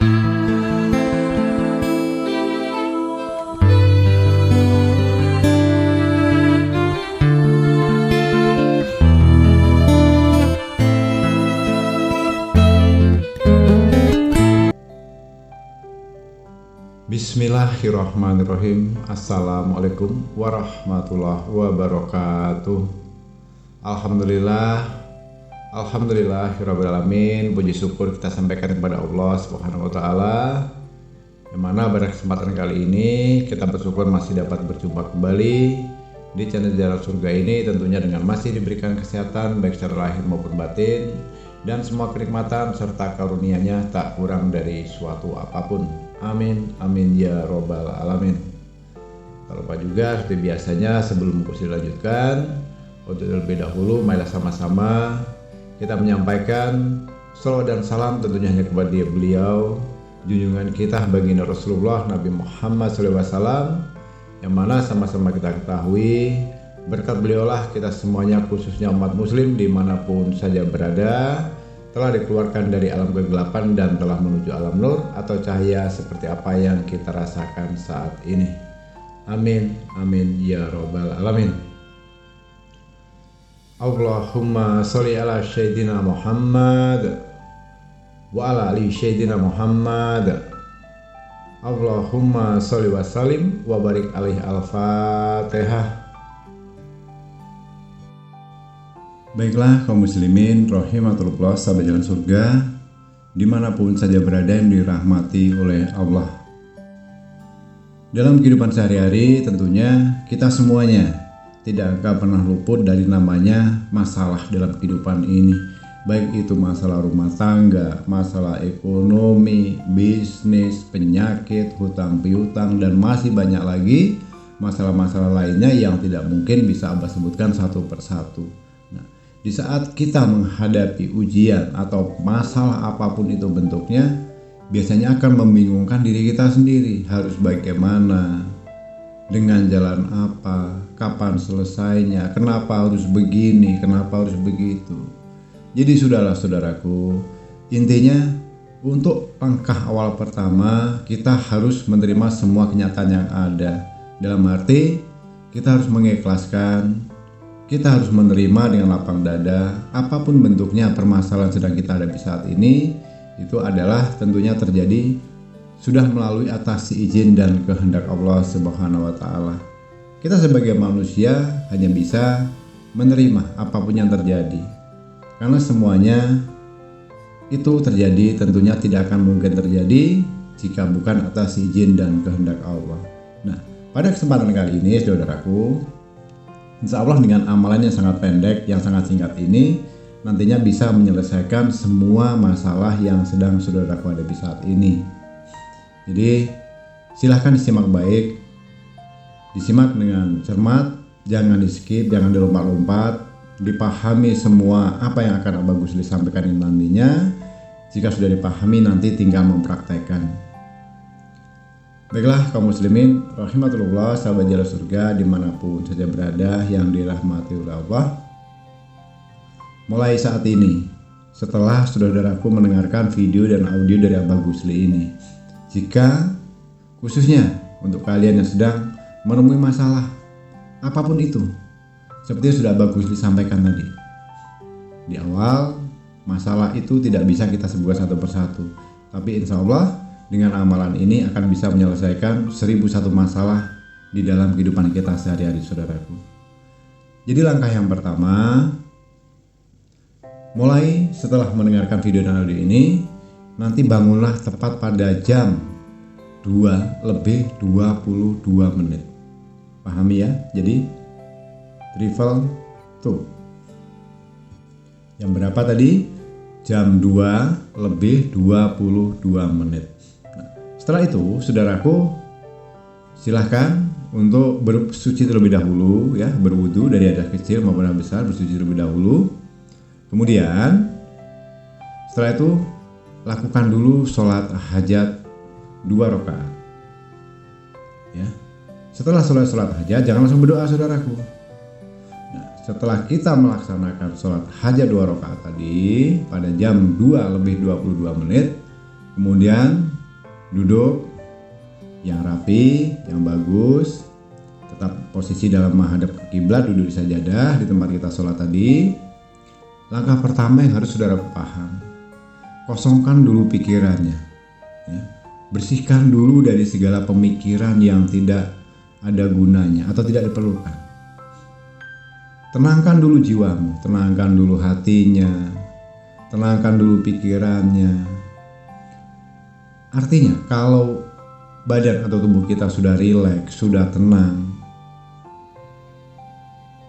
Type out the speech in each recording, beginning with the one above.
Bismillahirrahmanirrahim. Assalamualaikum warahmatullahi wabarakatuh. Alhamdulillahirrabbilalamin. Puji syukur kita sampaikan kepada Allah Subhanahu wa ta'ala, yang mana pada kesempatan kali ini kita bersyukur masih dapat berjumpa kembali di channel Jalan Surga ini, tentunya dengan masih diberikan kesehatan baik secara lahir maupun batin, dan semua kenikmatan serta karunia-Nya tak kurang dari suatu apapun. Amin, amin ya robbal alamin. Tak lupa juga seperti biasanya sebelum kursi dilanjutkan, untuk terlebih dahulu marilah sama-sama kita menyampaikan salawat dan salam tentunya hanya kepada beliau, junjungan kita baginda Rasulullah Nabi Muhammad SAW, yang mana sama-sama kita ketahui berkat beliaulah kita semuanya, khususnya umat muslim dimanapun saja berada, telah dikeluarkan dari alam kegelapan dan telah menuju alam nur atau cahaya seperti apa yang kita rasakan saat ini. Amin, amin ya robbal alamin. Allahumma sholli ala sayyidina Muhammad wa ala ali sayyidina Muhammad. Allahumma sholli wa sallim wa barik alaihi. Al-Fatihah. Baiklah kaum muslimin rahimatullah, sahabat jalan surga dimanapun saja berada yang dirahmati oleh Allah. Dalam kehidupan sehari-hari tentunya kita semuanya tidak akan pernah luput dari namanya masalah dalam kehidupan ini, baik itu masalah rumah tangga, masalah ekonomi, bisnis, penyakit, hutang piutang, dan masih banyak lagi masalah-masalah lainnya yang tidak mungkin bisa Abah sebutkan satu persatu. Di saat kita menghadapi ujian atau masalah apapun itu bentuknya, biasanya akan membingungkan diri kita sendiri. Harus bagaimana, dengan jalan apa, kapan selesainya, kenapa harus begini, kenapa harus begitu. Jadi sudahlah saudaraku, intinya untuk langkah awal pertama kita harus menerima semua kenyataan yang ada. Dalam arti kita harus mengikhlaskan, kita harus menerima dengan lapang dada apapun bentuknya permasalahan sedang kita hadapi saat ini. Itu adalah tentunya terjadi sudah melalui atas izin dan kehendak Allah Subhanahu wa ta'ala. Kita sebagai manusia hanya bisa menerima apapun yang terjadi, karena semuanya itu terjadi tentunya tidak akan mungkin terjadi jika bukan atas izin dan kehendak Allah. Nah, pada kesempatan kali ini saudaraku, insya Allah dengan amalan yang sangat pendek, yang sangat singkat ini nantinya bisa menyelesaikan semua masalah yang sedang saudaraku hadapi saat ini. Jadi silahkan disimak baik, disimak dengan cermat, jangan di skip, jangan dilompat-lompat, dipahami semua apa yang akan Abah Gusli sampaikan ini nantinya. Jika sudah dipahami nanti tinggal mempraktekkan. Baiklah kaum muslimin rahimatullah, sahabat jalan surga dimanapun saja berada yang dirahmati oleh Allah. Mulai saat ini, setelah saudaraku mendengarkan video dan audio dari Abah Gusli ini, jika khususnya untuk kalian yang sedang menemui masalah apapun itu, seperti yang sudah Abah Gusli sampaikan tadi di awal, masalah itu tidak bisa kita sebutkan satu persatu, tapi insya Allah dengan amalan ini akan bisa menyelesaikan 1001 masalah di dalam kehidupan kita sehari-hari saudaraku. Jadi langkah yang pertama, mulai setelah mendengarkan video dan audio ini, nanti bangunlah tepat pada jam 2:22. Pahami ya? Jadi triple 2. Yang berapa tadi? Jam 2:22. Setelah itu, saudaraku, silahkan untuk bersuci terlebih dahulu, ya, berwudu dari hadas kecil maupun hadas besar, bersuci terlebih dahulu. Kemudian, setelah itu lakukan dulu sholat hajat 2 rakaat. Ya, setelah sholat hajat, jangan langsung berdoa, saudaraku. Nah, setelah kita melaksanakan sholat hajat 2 rakaat tadi pada jam 2:22, Kemudian duduk yang rapi, yang bagus, tetap posisi dalam menghadap ke kiblat, duduk di sajadah di tempat kita sholat tadi. Langkah pertama yang harus saudara paham, kosongkan dulu pikirannya, ya. Bersihkan dulu dari segala pemikiran yang tidak ada gunanya atau tidak diperlukan. Tenangkan dulu jiwamu, tenangkan dulu hatinya, tenangkan dulu pikirannya. Artinya kalau badan atau tubuh kita sudah rileks, sudah tenang,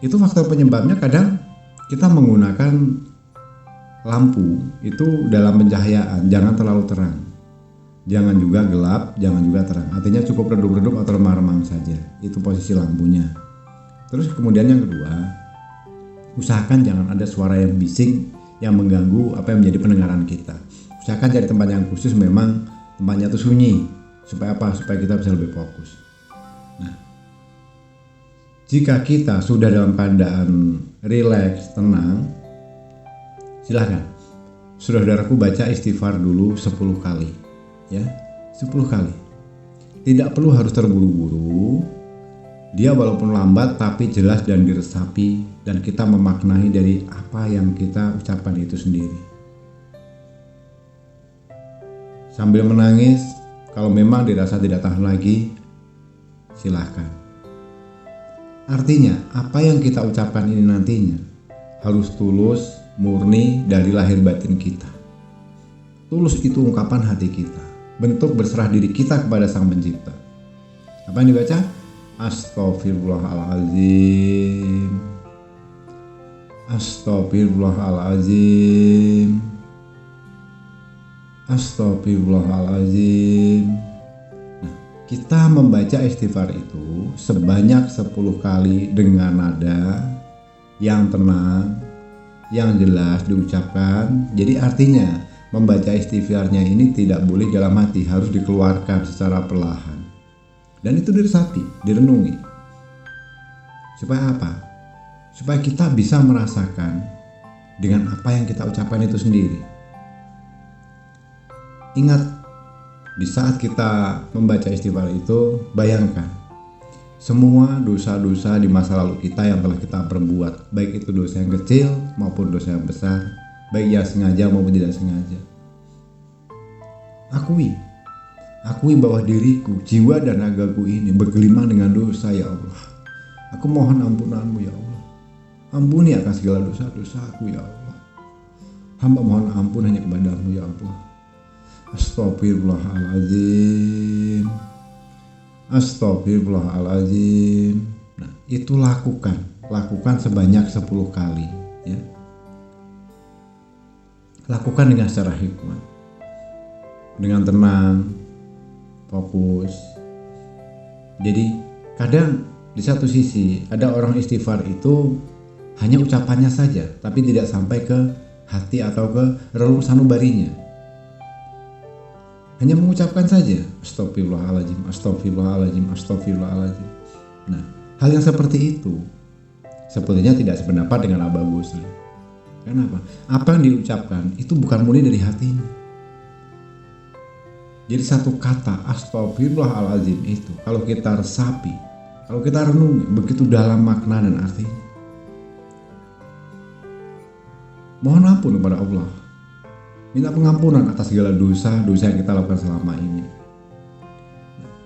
itu faktor penyebabnya kadang kita menggunakan lampu itu dalam pencahayaan, jangan terlalu terang, jangan juga gelap, jangan juga terang. Artinya cukup redup-redup atau remang-remang saja, itu posisi lampunya. Terus kemudian yang kedua, usahakan jangan ada suara yang bising yang mengganggu apa yang menjadi pendengaran kita. Usahakan cari tempat yang khusus, memang tempatnya itu sunyi. Supaya apa? Supaya kita bisa lebih fokus. Nah, jika kita sudah dalam keadaan rileks, tenang, silahkan saudaraku baca istighfar dulu 10 kali, ya, 10 kali. Tidak perlu harus terburu-buru. Dia walaupun lambat tapi jelas dan diresapi, dan kita memaknai dari apa yang kita ucapkan itu sendiri. Sambil menangis, kalau memang dirasa tidak tahan lagi, silahkan. Artinya apa yang kita ucapkan ini nantinya harus tulus, murni dari lahir batin kita. Tulus itu ungkapan hati kita, bentuk berserah diri kita kepada Sang Pencipta. Apa yang dibaca? Astaghfirullahaladzim, Astaghfirullahaladzim, Astaghfirullahaladzim. Nah, kita membaca istighfar itu sebanyak 10 kali dengan nada yang tenang, yang jelas diucapkan. Jadi artinya membaca istighfarnya ini tidak boleh dalam hati, harus dikeluarkan secara perlahan. Dan itu diresapi, direnungi. Supaya apa? Supaya kita bisa merasakan dengan apa yang kita ucapkan itu sendiri. Ingat, di saat kita membaca istighfar itu, bayangkan semua dosa-dosa di masa lalu kita yang telah kita perbuat, baik itu dosa yang kecil maupun dosa yang besar, baik yang sengaja maupun tidak sengaja. Akui bahwa diriku, jiwa dan ragaku ini bergelimang dengan dosa, ya Allah. Aku mohon ampunan-Mu, ya Allah. Ampuni akan segala dosa-dosaku, ya Allah. Hamba mohon ampun hanya kepada-Mu, ya Allah. Astaghfirullahaladzim, Astaghfirullahaladzim. Nah, itu lakukan sebanyak 10 kali, ya. Lakukan dengan secara hikmat, dengan tenang, fokus. Jadi kadang di satu sisi ada orang istighfar itu hanya ucapannya saja, tapi tidak sampai ke hati atau ke relung sanubarinya. Hanya mengucapkan saja, Astagfirullahaladzim, Astagfirullahaladzim, Astagfirullahaladzim. Nah, hal yang seperti itu sepertinya tidak sependapat dengan Abah Busri. Kenapa? Apa yang diucapkan itu bukan murni dari hatinya. Jadi satu kata Astagfirullahaladzim itu kalau kita resapi, kalau kita renungi, begitu dalam makna dan artinya. Mohon ampun kepada Allah, minta pengampunan atas segala dosa-dosa yang kita lakukan selama ini.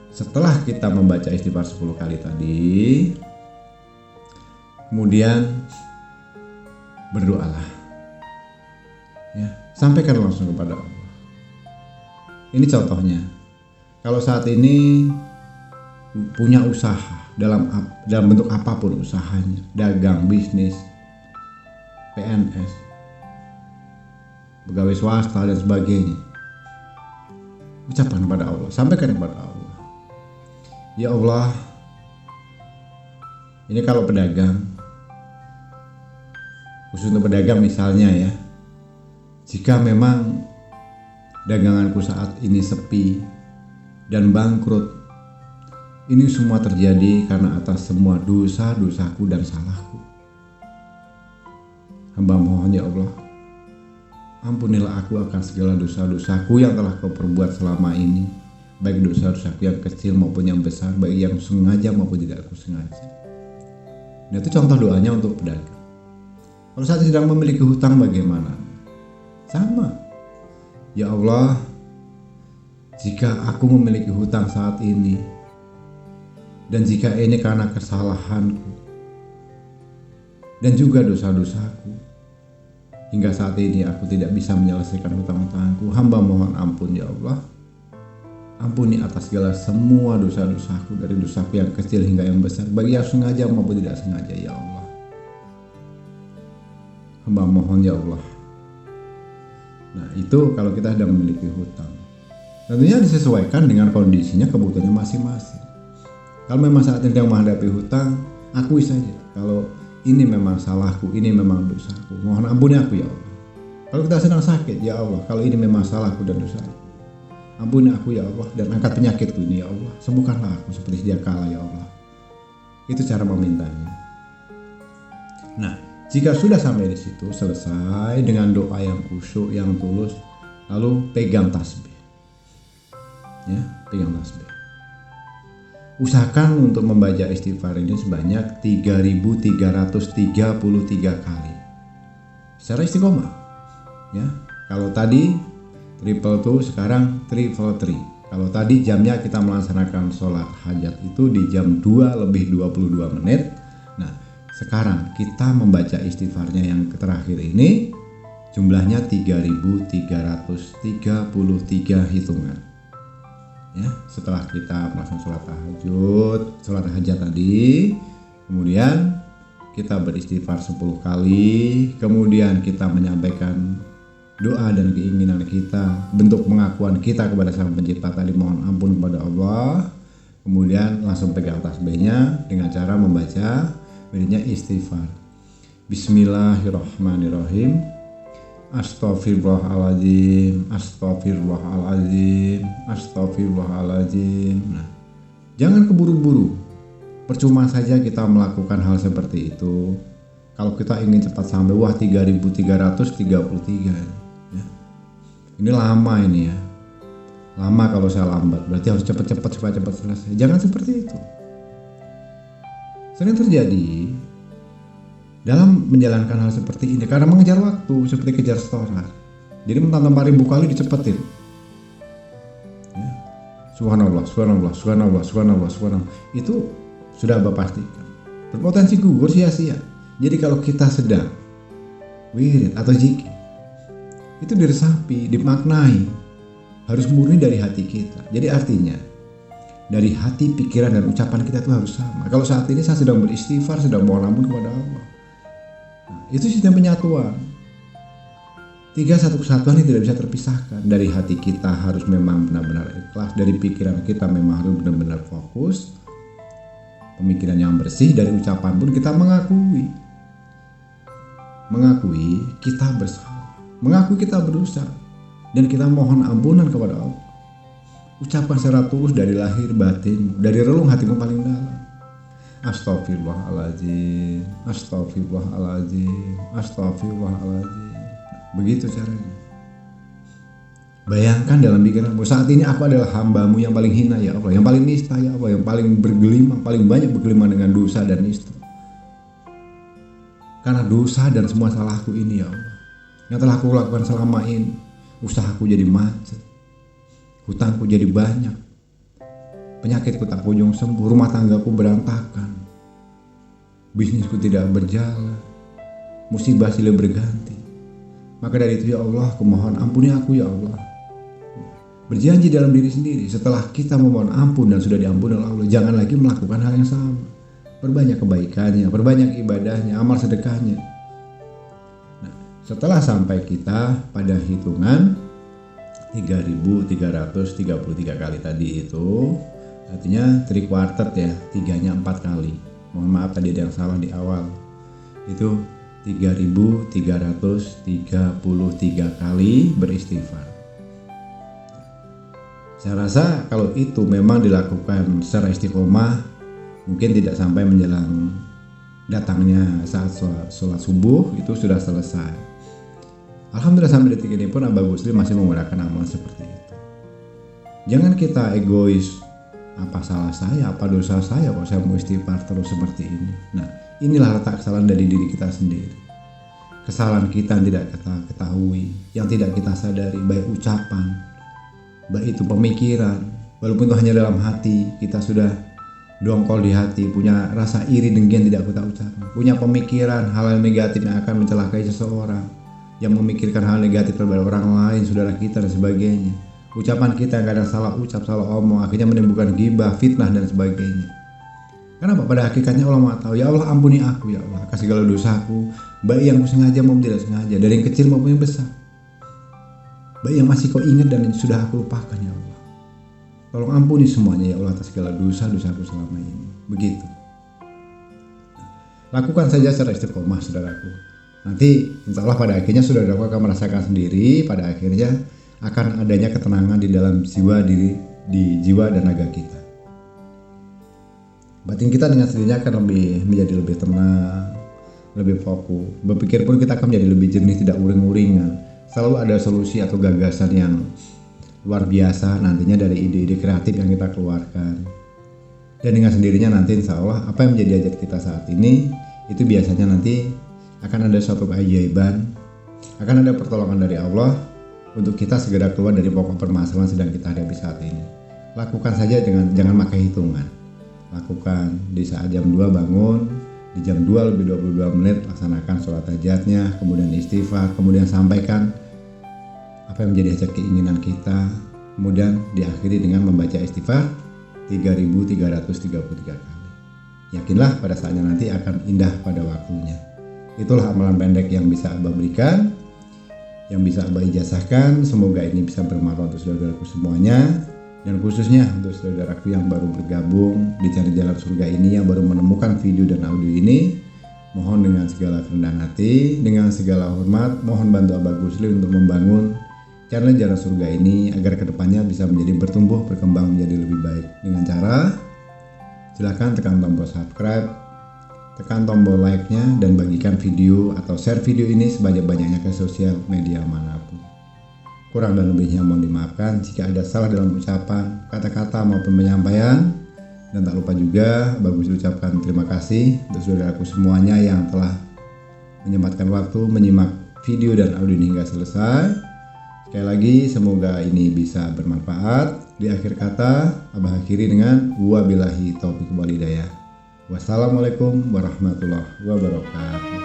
Setelah kita membaca istighfar 10 kali tadi, kemudian berdoalah, ya, sampaikan langsung kepada Allah. Ini contohnya, kalau saat ini punya usaha dalam bentuk apapun usahanya, dagang, bisnis, PNS, pegawai swasta dan sebagainya, ucapkan kepada Allah, sampaikan kepada Allah. Ya Allah, ini kalau pedagang, khusus untuk pedagang misalnya ya, jika memang daganganku saat ini sepi dan bangkrut, ini semua terjadi karena atas semua dosa-dosaku dan salahku. Hamba mohon ya Allah, Ampunilah aku akan segala dosa-dosaku yang telah kau perbuat selama ini, baik dosa-dosaku yang kecil maupun yang besar, baik yang sengaja maupun tidak aku sengaja. Dan itu contoh doanya untuk pedagang. Kalau saat sedang memiliki hutang bagaimana? Sama. Ya Allah, jika aku memiliki hutang saat ini, dan jika ini karena kesalahanku dan juga dosa-dosaku, hingga saat ini aku tidak bisa menyelesaikan hutang-hutangku, hamba mohon ampun ya Allah. Ampuni atas segala semua dosa-dosaku, dari dosaku yang kecil hingga yang besar, baik yang sengaja maupun tidak sengaja ya Allah. Hamba mohon ya Allah. Nah itu kalau kita sedang memiliki hutang. Tentunya disesuaikan dengan kondisinya, kebutuhannya masing-masing. Kalau memang saat ini yang menghadapi hutang, akui saja kalau ini memang salahku, ini memang dosaku, mohon ampuni aku ya Allah. Kalau kita sedang sakit, ya Allah, kalau ini memang salahku dan dosaku, ampuni aku ya Allah, dan angkat penyakitku ini ya Allah, sembuhkanlah aku seperti sedia kala ya Allah. Itu cara memintanya. Nah, jika sudah sampai di situ, selesai dengan doa yang khusyuk, yang tulus, lalu pegang tasbih. Ya, pegang tasbih. Usahakan untuk membaca istighfar ini sebanyak 3.333 kali secara istiqomah. Ya, kalau tadi triple 2, sekarang triple 3. Kalau tadi jamnya kita melaksanakan sholat hajat itu di jam 2:22. Nah, sekarang kita membaca istighfarnya yang terakhir ini jumlahnya 3.333 hitungan. Ya, setelah kita melaksanakan sholat hajat tadi, kemudian kita beristighfar 10 kali, kemudian kita menyampaikan doa dan keinginan kita, bentuk pengakuan kita kepada Sang Pencipta tadi, mohon ampun kepada Allah. Kemudian langsung pegang tasbihnya dengan cara membaca wiridnya istighfar. Bismillahirrahmanirrahim. Astaghfirullahaladzim, astaghfirullahaladzim, astaghfirullahaladzim. Nah, jangan keburu-buru. Percuma saja kita melakukan hal seperti itu. Kalau kita ingin cepat sampai, 3.333 ya. Ini lama ini ya. Lama kalau saya lambat, berarti harus cepat-cepat supaya cepat selesai. Jangan seperti itu. Sering terjadi dalam menjalankan hal seperti ini karena mengejar waktu, seperti kejar setoran. Jadi mentang-mentang 1000 kali dicepetin. Ya. Subhanallah, subhanallah, subhanallah, subhanallah, subhanallah. Itu sudah Bapak pastikan berpotensi gugur sia-sia. Jadi kalau kita sedang wirid atau zikir, itu diresapi, dimaknai, harus murni dari hati kita. Jadi artinya dari hati, pikiran, dan ucapan kita itu harus sama. Kalau saat ini saya sedang beristighfar, sedang mohon ampun kepada Allah. Nah, itu sistem penyatuan. 3 satu kesatuan ini tidak bisa terpisahkan. Dari hati kita harus memang benar-benar ikhlas, dari pikiran kita memang harus benar-benar fokus, pemikiran yang bersih, dari ucapan pun kita mengakui kita bersalah, mengakui kita berdosa, dan kita mohon ampunan kepada Allah. Ucapkan secara tulus dari lahir batin, dari relung hatimu paling dalam. Astaghfirullahaladzim, astaghfirullahaladzim, astaghfirullahaladzim. Begitu caranya. Bayangkan dalam pikiranmu, saat ini aku adalah hambamu yang paling hina ya Allah, yang paling nista ya Allah, yang paling bergelimang, paling banyak bergelimang dengan dosa dan nista. Karena dosa dan semua salahku ini ya Allah, yang telah aku lakukan selama ini, usahaku jadi macet, hutangku jadi banyak, penyakitku tak kunjung sembuh, rumah tanggaku berantakan, bisnisku tidak berjalan, musibah silih berganti. Maka dari itu ya Allah, aku mohon ampuni aku ya Allah. Berjanji dalam diri sendiri, setelah kita memohon ampun dan sudah diampuni oleh Allah, jangan lagi melakukan hal yang sama. Perbanyak kebaikannya, perbanyak ibadahnya, amal sedekahnya. Nah, setelah sampai kita pada hitungan 3.333 kali tadi itu, artinya 3/4 ya, 3-nya 4 kali. Mohon maaf tadi ada yang salah di awal. Itu 3.333 kali beristighfar. Saya rasa kalau itu memang dilakukan secara istiqomah, mungkin tidak sampai menjelang datangnya saat sholat subuh itu sudah selesai. Alhamdulillah sampai detik ini pun Abah Gusli masih menggunakan amalan seperti itu. Jangan kita egois, apa salah saya, apa dosa saya kok saya mau istighfar terus seperti ini. Nah, inilah letak kesalahan dari diri kita sendiri. Kesalahan kita yang tidak kita ketahui, yang tidak kita sadari, baik ucapan, baik itu pemikiran, walaupun itu hanya dalam hati, kita sudah dongkol di hati, punya rasa iri dengki yang tidak kita ucapkan, punya pemikiran hal-hal negatif yang akan mencelakai seseorang, yang memikirkan hal negatif terhadap orang lain, saudara kita dan sebagainya. Ucapan kita yang kadang salah ucap, salah omong, akhirnya menimbulkan ghibah, fitnah dan sebagainya. Kenapa? Pada hakikatnya Allah Maha tahu. Ya Allah, ampuni aku ya Allah atas segala dosaku, baik yang sengaja maupun tidak sengaja, dari yang kecil maupun yang besar, baik yang masih kau ingat dan yang sudah aku lupakan ya Allah. Tolong ampuni semuanya ya Allah atas segala dosa-dosaku selama ini. Begitu. Lakukan saja secara istiqomah saudaraku. Nanti insya Allah pada akhirnya saudaraku akan merasakan sendiri, pada akhirnya akan adanya ketenangan di dalam jiwa diri, di jiwa dan raga kita. Batin kita dengan sendirinya akan menjadi lebih tenang, lebih fokus. Berpikir pun kita akan menjadi lebih jernih, tidak uring-uringan. Selalu ada solusi atau gagasan yang luar biasa nantinya dari ide-ide kreatif yang kita keluarkan. Dan dengan sendirinya nanti insya Allah apa yang menjadi hajat kita saat ini, itu biasanya nanti akan ada suatu keajaiban, akan ada pertolongan dari Allah untuk kita segera keluar dari pokok permasalahan sedang kita hadapi saat ini. Lakukan saja, jangan pakai hitungan. Lakukan di saat jam 2 bangun, di jam 2 lebih 22 menit laksanakan sholat hajatnya, kemudian istighfar, kemudian sampaikan apa yang menjadi hajat keinginan kita, kemudian diakhiri dengan membaca istighfar 3333 kali. Yakinlah pada saatnya nanti akan indah pada waktunya. Itulah amalan pendek yang bisa Abah berikan, yang bisa Abah ijazahkan. Semoga ini bisa bermanfaat untuk saudaraku semuanya, dan khususnya untuk saudaraku yang baru bergabung di channel Jalan Surga ini, yang baru menemukan video dan audio ini. Mohon dengan segala kerendahan hati, dengan segala hormat, mohon bantu Abah Gusli untuk membangun channel Jalan Surga ini agar kedepannya bisa menjadi bertumbuh, berkembang menjadi lebih baik. Dengan cara silakan tekan tombol subscribe, tekan tombol like-nya, dan bagikan video atau share video ini sebanyak-banyaknya ke sosial media manapun. Kurang dan lebihnya mohon dimaafkan jika ada salah dalam ucapan, kata-kata maupun penyampaian. Dan tak lupa juga bagus ucapkan terima kasih untuk saudaraku semuanya yang telah menyempatkan waktu menyimak video dan audio ini hingga selesai. Sekali lagi semoga ini bisa bermanfaat. Di akhir kata Abah akhiri dengan wabillahi taufiq wal hidayah. Wassalamualaikum warahmatullahi wabarakatuh.